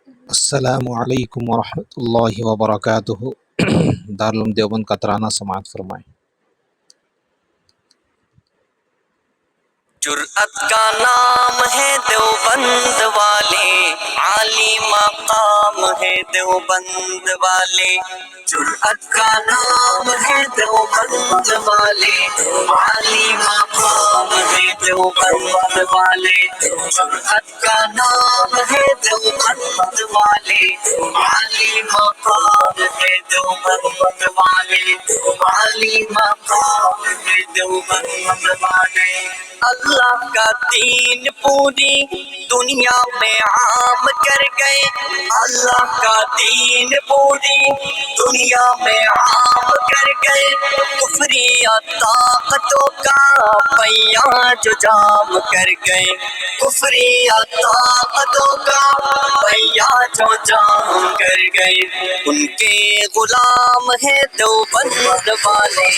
السلام علیکم ورحمۃ اللہ وبرکاتہ۔ دارالعلوم دیوبند کا ترانہ سماعت فرمائیں۔ جرأت کا نام ہے دیوبند والے، عالی مقام ہے دیوبند والے۔ جرأت کا نام ہے دیوبند والے، عالی مقام ہے دیوبند والے۔ جرأت کا نام ہے دیوبند والے، عالی مقام ہے دیوبند والے، عالی مقام ہے دیوبند والے۔ اللہ کا دین پوری دنیا میں عام کر گئے، اللہ کا دین پوری دنیا میں عام کر گئے۔ کفری طاقتوں کا پہیہ جو جام کر گئے، کفری طاقتوں کا پہیہ جو جام کر گئے۔ ان کے غلام ہے دیوبند والے،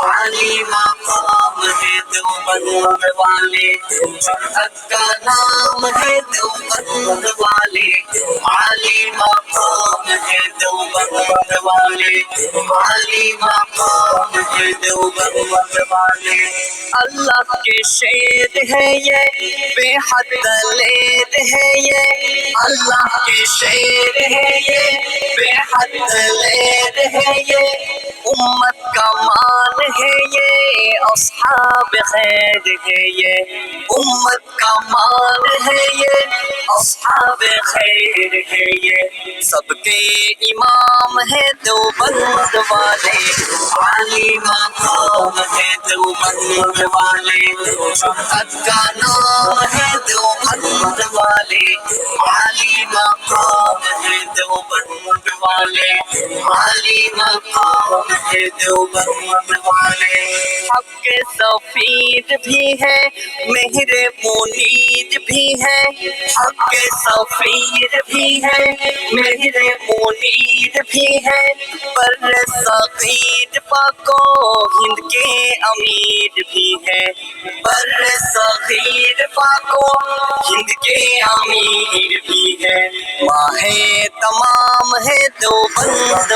عالی مقام ہے دیوبند والے۔ جرأت کا نام ہے دیوبند والے، عالی مقام ہے دیوبند والے، عالی مقام ہے دیوبند والے۔ اللہ کے شیر ہے یہ، بے حد دلیر ہے یہ، اللہ کے شیر ہے یہ، بے حد دلیر ہے یہ۔ امت کا مان ہے یہ، اصحاب خیر ہے یہ، امت کا مان ہے یہ، اصحاب خیر ہے یہ۔ سب کے امام ہے دیوبند والے، عالی مقام ہے دیوبند والے۔ جرأت کا نام ہے دیوبند والے، عالی مقام ہے دیوبند والے، عالی مقام ہے دیوبند والے۔ حق کے سفیر بھی ہے، مہر منیر بھی ہے، حق کے سفیر بھی ہے، مہر منیر بھی ہے۔ بر صغیر پاک و ہند کے امیر بھی ہے، بر صغیر پاک و ہند کے امیر بھی ہے۔ ماہ تمام ہے دیوبند